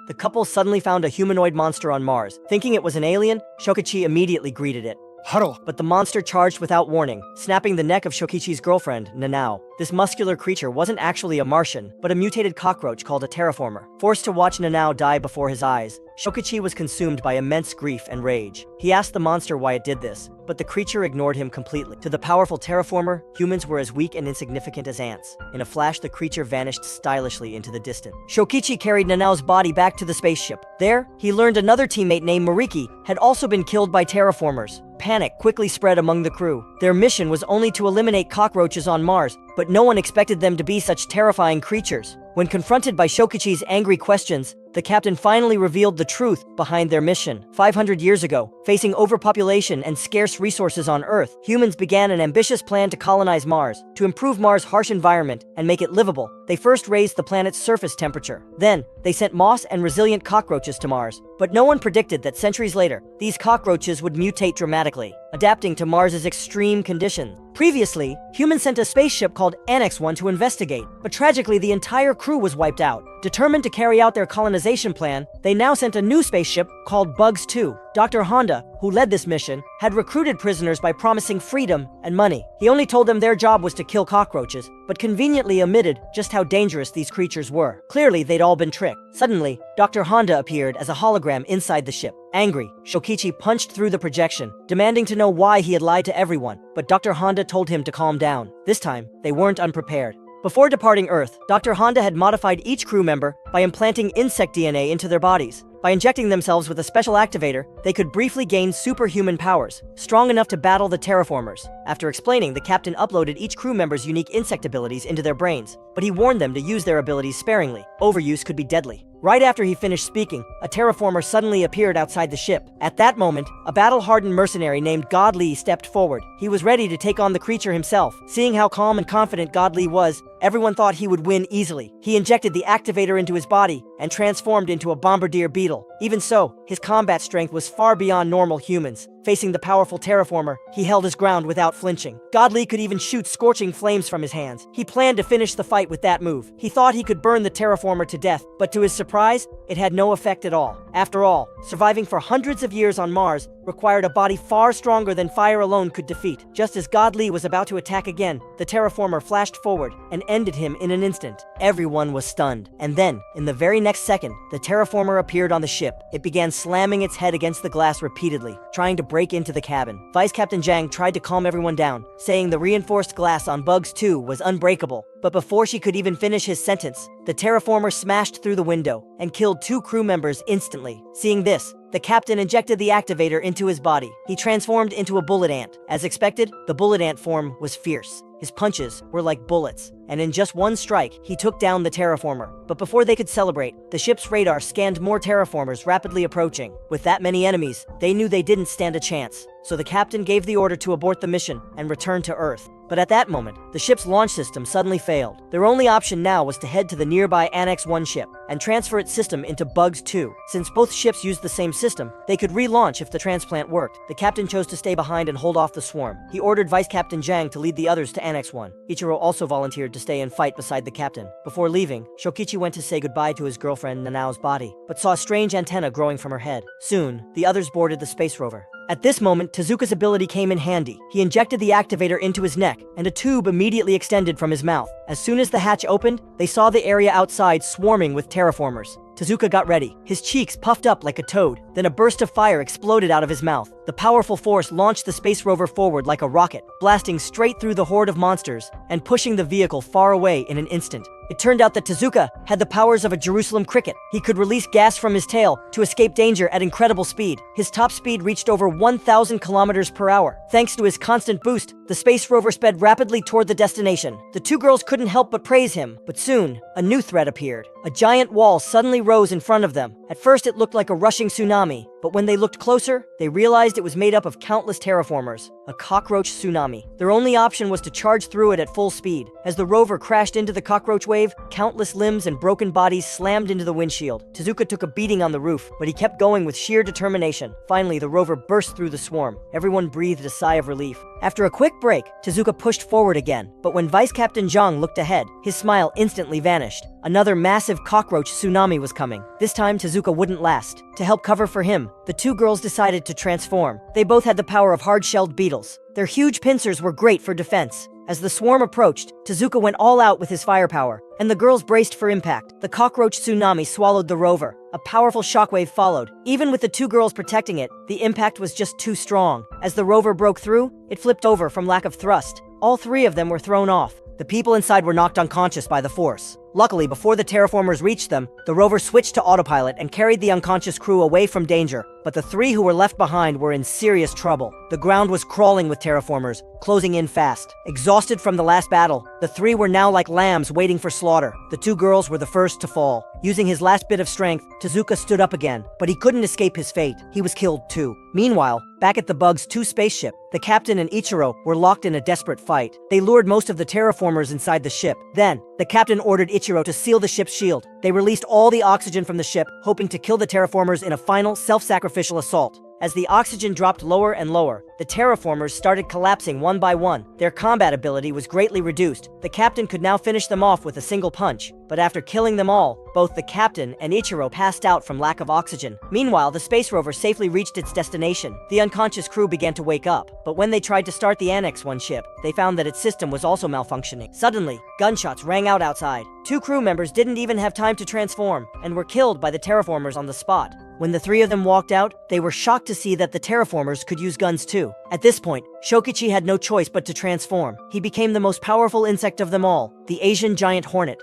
the couple suddenly found a humanoid monster on Mars. Thinking it was an alien, Shokichi immediately greeted it. Huddle. But the monster charged without warning, snapping the neck of Shokichi's girlfriend, Nanao. This muscular creature wasn't actually a Martian, but a mutated cockroach called a terraformer. Forced to watch Nanao die before his eyes, Shokichi was consumed by immense grief and rage. He asked the monster why it did this, but the creature ignored him completely. To the powerful terraformer, humans were as weak and insignificant as ants. In a flash, the creature vanished stylishly into the distance. Shokichi carried Nanao's body back to the spaceship. There, he learned another teammate named Mariki had also been killed by terraformers. Panic quickly spread among the crew. Their mission was only to eliminate cockroaches on Mars, but no one expected them to be such terrifying creatures. When confronted by Shokichi's angry questions, the captain finally revealed the truth behind their mission. 500 years ago, facing overpopulation and scarce resources on Earth, humans began an ambitious plan to colonize Mars. To improve Mars' harsh environment and make it livable, they first raised the planet's surface temperature. Then, they sent moss and resilient cockroaches to Mars. But no one predicted that centuries later, these cockroaches would mutate dramatically, adapting to Mars's extreme conditions. Previously, humans sent a spaceship called Annex 1 to investigate, but tragically the entire crew was wiped out. Determined to carry out their colonization plan, they now sent a new spaceship called Bugs 2. Dr. Honda, who led this mission, had recruited prisoners by promising freedom and money. He only told them their job was to kill cockroaches, but conveniently omitted just how dangerous these creatures were. Clearly, they'd all been tricked. Suddenly, Dr. Honda appeared as a hologram inside the ship. Angry, Shokichi punched through the projection, demanding to know why he had lied to everyone, but Dr. Honda told him to calm down. This time, they weren't unprepared. Before departing Earth, Dr. Honda had modified each crew member by implanting insect DNA into their bodies. By injecting themselves with a special activator, they could briefly gain superhuman powers, strong enough to battle the terraformers. After explaining, the captain uploaded each crew member's unique insect abilities into their brains, but he warned them to use their abilities sparingly. Overuse could be deadly. Right after he finished speaking, a terraformer suddenly appeared outside the ship. At that moment, a battle-hardened mercenary named God Lee stepped forward. He was ready to take on the creature himself. Seeing how calm and confident God Lee was, everyone thought he would win easily. He injected the activator into his body and transformed into a bombardier beetle. Even so, his combat strength was far beyond normal humans. Facing the powerful terraformer, he held his ground without flinching. God Lee could even shoot scorching flames from his hands. He planned to finish the fight with that move. He thought he could burn the terraformer to death, but to his surprise, it had no effect at all. After all, surviving for hundreds of years on Mars required a body far stronger than fire alone could defeat. Just as God Lee was about to attack again, the terraformer flashed forward and ended him in an instant. Everyone was stunned. And then, in the very next second, the terraformer appeared on the ship. It began slamming its head against the glass repeatedly, trying to break into the cabin. Vice Captain Zhang tried to calm everyone down, saying the reinforced glass on Bugs 2 was unbreakable. But before she could even finish his sentence, the terraformer smashed through the window and killed 2 crew members instantly. Seeing this, the captain injected the activator into his body. He transformed into a bullet ant. As expected, the bullet ant form was fierce. His punches were like bullets, and in just one strike, he took down the terraformer. But before they could celebrate, the ship's radar scanned more terraformers rapidly approaching. With that many enemies, they knew they didn't stand a chance. So the captain gave the order to abort the mission and return to Earth. But at that moment, the ship's launch system suddenly failed. Their only option now was to head to the nearby Annex 1 ship and transfer its system into Bugs 2. Since both ships used the same system, they could relaunch if the transplant worked. The captain chose to stay behind and hold off the swarm. He ordered Vice Captain Zhang to lead the others to Annex 1. Ichiro also volunteered to stay and fight beside the captain. Before leaving, Shokichi went to say goodbye to his girlfriend Nanao's body, but saw a strange antenna growing from her head. Soon, the others boarded the space rover. At this moment, Tezuka's ability came in handy. He injected the activator into his neck, and a tube immediately extended from his mouth. As soon as the hatch opened, they saw the area outside swarming with terraformers. Tezuka got ready. His cheeks puffed up like a toad. Then a burst of fire exploded out of his mouth. The powerful force launched the space rover forward like a rocket, blasting straight through the horde of monsters and pushing the vehicle far away in an instant. It turned out that Tezuka had the powers of a Jerusalem cricket. He could release gas from his tail to escape danger at incredible speed. His top speed reached over 1,000 kilometers per hour. Thanks to his constant boost, the space rover sped rapidly toward the destination. The 2 girls couldn't help but praise him, but soon, a new threat appeared. A giant wall suddenly rose in front of them. At first it looked like a rushing tsunami, but when they looked closer, they realized it was made up of countless terraformers, a cockroach tsunami. Their only option was to charge through it at full speed. As the rover crashed into the cockroach wave, countless limbs and broken bodies slammed into the windshield. Tezuka took a beating on the roof, but he kept going with sheer determination. Finally, the rover burst through the swarm. Everyone breathed a sigh of relief. After a quick break, Tezuka pushed forward again, but when Vice Captain Zhang looked ahead, his smile instantly vanished. Another massive cockroach tsunami was coming. This time, Tezuka Tezuka wouldn't last. To help cover for him, the two girls decided to transform. They both had the power of hard-shelled beetles. Their huge pincers were great for defense. As the swarm approached, Tezuka went all out with his firepower, and the girls braced for impact. The cockroach tsunami swallowed the rover. A powerful shockwave followed. Even with the two girls protecting it, the impact was just too strong. As the rover broke through, it flipped over from lack of thrust. All three of them were thrown off. The people inside were knocked unconscious by the force. Luckily, before the terraformers reached them, the rover switched to autopilot and carried the unconscious crew away from danger. But the three who were left behind were in serious trouble. The ground was crawling with terraformers, closing in fast. Exhausted from the last battle, the three were now like lambs waiting for slaughter. The two girls were the first to fall. Using his last bit of strength, Tezuka stood up again, but he couldn't escape his fate. He was killed too. Meanwhile, back at the Bugs 2 spaceship, the captain and Ichiro were locked in a desperate fight. They lured most of the terraformers inside the ship. Then, the captain ordered Ichiro to seal the ship's shield. They released all the oxygen from the ship, hoping to kill the terraformers in a final self-sacrificial assault. As the oxygen dropped lower and lower, the terraformers started collapsing one by one. Their combat ability was greatly reduced. The captain could now finish them off with a single punch. But after killing them all, both the captain and Ichiro passed out from lack of oxygen. Meanwhile, the space rover safely reached its destination. The unconscious crew began to wake up, but when they tried to start the Annex 1 ship, they found that its system was also malfunctioning. Suddenly, gunshots rang out outside. Two crew members didn't even have time to transform, and were killed by the terraformers on the spot. When the three of them walked out, they were shocked to see that the terraformers could use guns too. At this point, Shokichi had no choice but to transform. He became the most powerful insect of them all, the Asian giant hornet.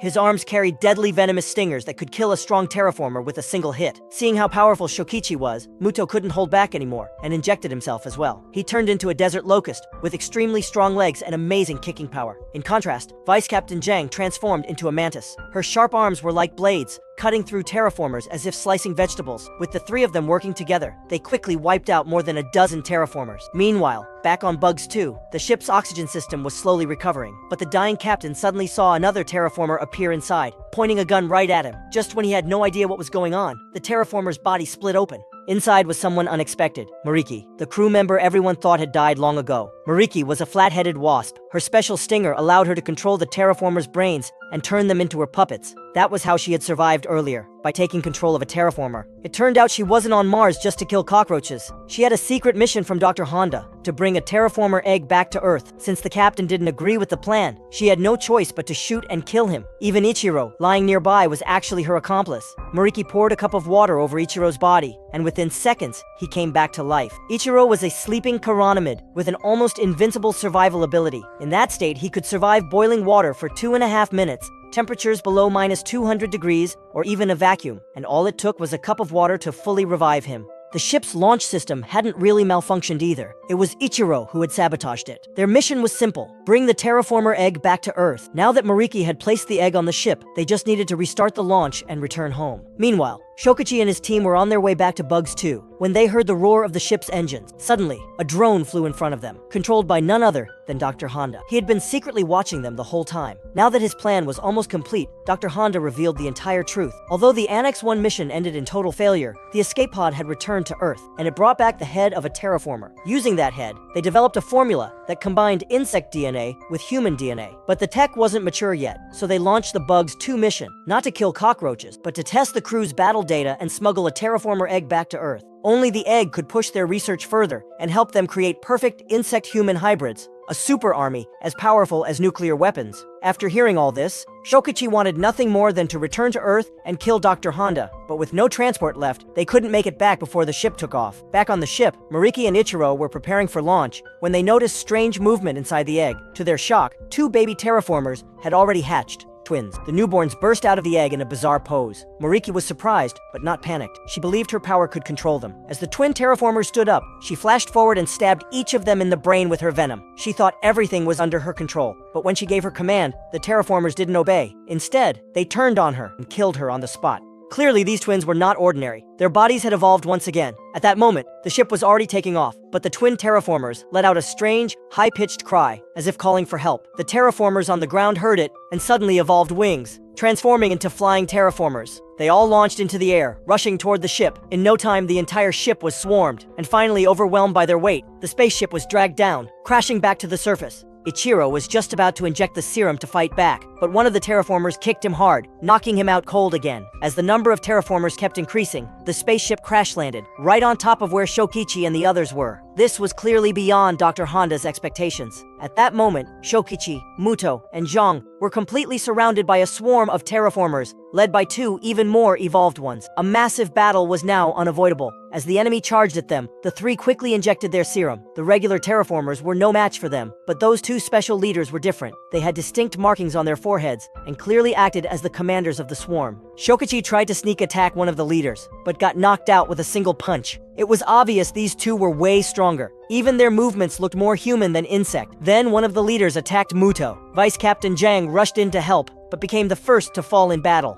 His arms carried deadly venomous stingers that could kill a strong terraformer with a single hit. Seeing how powerful Shokichi was, Muto couldn't hold back anymore, and injected himself as well. He turned into a desert locust, with extremely strong legs and amazing kicking power. In contrast, Vice Captain Jang transformed into a mantis. Her sharp arms were like blades, cutting through terraformers as if slicing vegetables. With the three of them working together, they quickly wiped out more than a dozen terraformers. Meanwhile, back on Bugs 2, the ship's oxygen system was slowly recovering, but the dying captain suddenly saw another terraformer appear inside, pointing a gun right at him. Just when he had no idea what was going on, the terraformer's body split open. Inside was someone unexpected, Mariki, the crew member everyone thought had died long ago. Mariki was a flat-headed wasp. Her special stinger allowed her to control the terraformers' brains and turn them into her puppets. That was how she had survived earlier, by taking control of a terraformer. It turned out she wasn't on Mars just to kill cockroaches. She had a secret mission from Dr. Honda, to bring a terraformer egg back to Earth. Since the captain didn't agree with the plan, she had no choice but to shoot and kill him. Even Ichiro, lying nearby, was actually her accomplice. Mariki poured a cup of water over Ichiro's body, and within seconds, he came back to life. Ichiro was a sleeping chironomid with an almost invincible survival ability. In that state, he could survive boiling water for 2.5 minutes, temperatures below -200 degrees, or even a vacuum, and all it took was a cup of water to fully revive him. The ship's launch system hadn't really malfunctioned either. It was Ichiro who had sabotaged it. Their mission was simple: bring the terraformer egg back to Earth. Now that Mariki had placed the egg on the ship, they just needed to restart the launch and return home. Meanwhile, Shokichi and his team were on their way back to Bugs 2 when they heard the roar of the ship's engines. Suddenly, a drone flew in front of them, controlled by none other than Dr. Honda. He had been secretly watching them the whole time. Now that his plan was almost complete, Dr. Honda revealed the entire truth. Although the Annex 1 mission ended in total failure, the escape pod had returned to Earth, and it brought back the head of a terraformer. Using that head, they developed a formula that combined insect DNA with human DNA. But the tech wasn't mature yet, so they launched the Bugs 2 mission, not to kill cockroaches, but to test the crew's battle data and smuggle a terraformer egg back to Earth. Only the egg could push their research further and help them create perfect insect-human hybrids, a super army as powerful as nuclear weapons. After hearing all this, Shokichi wanted nothing more than to return to Earth and kill Dr. Honda, but with no transport left, they couldn't make it back before the ship took off. Back on the ship, Mariki and Ichiro were preparing for launch when they noticed strange movement inside the egg. To their shock, 2 baby terraformers had already hatched. Twins. The newborns burst out of the egg in a bizarre pose. Mariki was surprised, but not panicked. She believed her power could control them. As the twin terraformers stood up, she flashed forward and stabbed each of them in the brain with her venom. She thought everything was under her control, but when she gave her command, the terraformers didn't obey. Instead, they turned on her and killed her on the spot. Clearly, these twins were not ordinary. Their bodies had evolved once again. At that moment, the ship was already taking off, but the twin terraformers let out a strange, high-pitched cry, as if calling for help. The terraformers on the ground heard it, and suddenly evolved wings, transforming into flying terraformers. They all launched into the air, rushing toward the ship. In no time, the entire ship was swarmed, and finally overwhelmed by their weight, the spaceship was dragged down, crashing back to the surface. Ichiro was just about to inject the serum to fight back, but one of the terraformers kicked him hard, knocking him out cold again. As the number of terraformers kept increasing, the spaceship crash-landed, right on top of where Shokichi and the others were. This was clearly beyond Dr. Honda's expectations. At that moment, Shokichi, Muto, and Zhang were completely surrounded by a swarm of terraformers, led by two even more evolved ones. A massive battle was now unavoidable. As the enemy charged at them, the three quickly injected their serum. The regular terraformers were no match for them, but those two special leaders were different. They had distinct markings on their foreheads, and clearly acted as the commanders of the swarm. Shokichi tried to sneak attack one of the leaders, but got knocked out with a single punch. It was obvious these two were way stronger. Even their movements looked more human than insect. Then one of the leaders attacked Muto. Vice Captain Zhang rushed in to help, but became the first to fall in battle.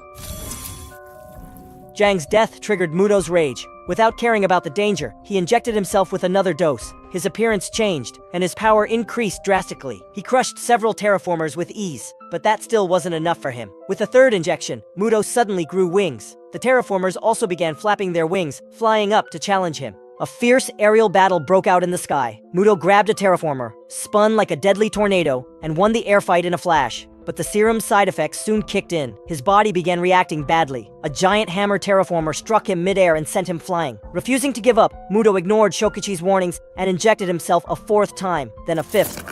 Zhang's death triggered Muto's rage. Without caring about the danger, he injected himself with another dose. His appearance changed, and his power increased drastically. He crushed several terraformers with ease, but that still wasn't enough for him. With the third injection, Muto suddenly grew wings. The terraformers also began flapping their wings, flying up to challenge him. A fierce aerial battle broke out in the sky. Muto grabbed a terraformer, spun like a deadly tornado, and won the air fight in a flash. But the serum's side effects soon kicked in. His body began reacting badly. A giant hammer terraformer struck him midair and sent him flying. Refusing to give up, Muto ignored Shokichi's warnings and injected himself a fourth time, then a fifth.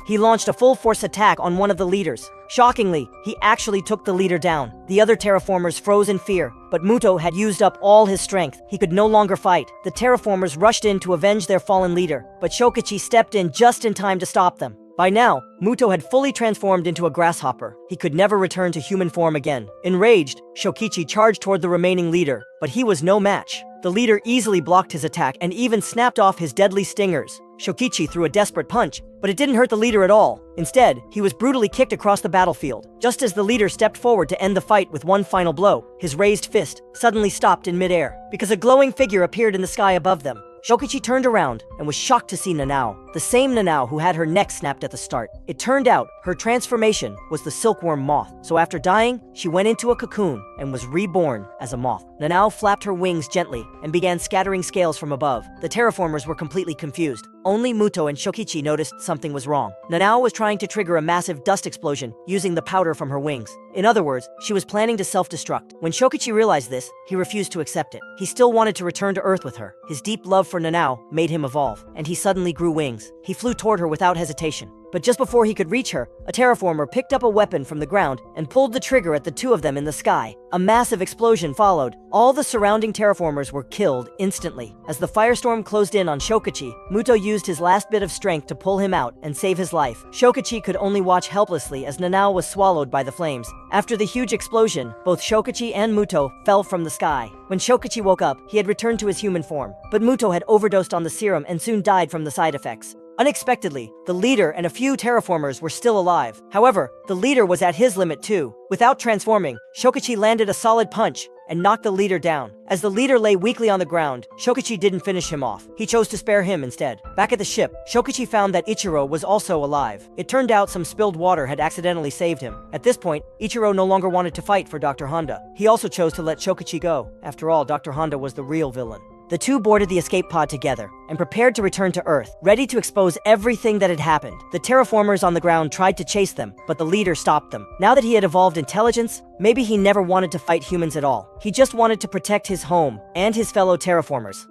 He launched a full-force attack on one of the leaders. Shockingly, he actually took the leader down. The other terraformers froze in fear, but Muto had used up all his strength. He could no longer fight. The terraformers rushed in to avenge their fallen leader, but Shokichi stepped in just in time to stop them. By now, Muto had fully transformed into a grasshopper. He could never return to human form again. Enraged, Shokichi charged toward the remaining leader, but he was no match. The leader easily blocked his attack and even snapped off his deadly stingers. Shokichi threw a desperate punch, but it didn't hurt the leader at all. Instead, he was brutally kicked across the battlefield. Just as the leader stepped forward to end the fight with one final blow, his raised fist suddenly stopped in midair, because a glowing figure appeared in the sky above them. Shokichi turned around and was shocked to see Nanao, the same Nanao who had her neck snapped at the start. It turned out her transformation was the silkworm Moth, so after dying, she went into a cocoon and was reborn as a moth. Nanao flapped her wings gently and began scattering scales from above. The terraformers were completely confused. Only Muto and Shokichi noticed something was wrong. Nanao was trying to trigger a massive dust explosion using the powder from her wings. In other words, she was planning to self-destruct. When Shokichi realized this, he refused to accept it. He still wanted to return to Earth with her. His deep love for Nanao made him evolve, and he suddenly grew wings. He flew toward her without hesitation. But just before he could reach her, a terraformer picked up a weapon from the ground and pulled the trigger at the two of them in the sky. A massive explosion followed. All the surrounding terraformers were killed instantly. As the firestorm closed in on Shokichi, Muto used his last bit of strength to pull him out and save his life. Shokichi could only watch helplessly as Nanao was swallowed by the flames. After the huge explosion, both Shokichi and Muto fell from the sky. When Shokichi woke up, he had returned to his human form, but Muto had overdosed on the serum and soon died from the side effects. Unexpectedly, the leader and a few terraformers were still alive. However, the leader was at his limit too. Without transforming, Shokichi landed a solid punch and knocked the leader down. As the leader lay weakly on the ground, Shokichi didn't finish him off. He chose to spare him instead. Back at the ship, Shokichi found that Ichiro was also alive. It turned out some spilled water had accidentally saved him. At this point, Ichiro no longer wanted to fight for Dr. Honda. He also chose to let Shokichi go. After all, Dr. Honda was the real villain. The two boarded the escape pod together and prepared to return to Earth, ready to expose everything that had happened. The terraformers on the ground tried to chase them, but the leader stopped them. Now that he had evolved intelligence, maybe he never wanted to fight humans at all. He just wanted to protect his home and his fellow terraformers.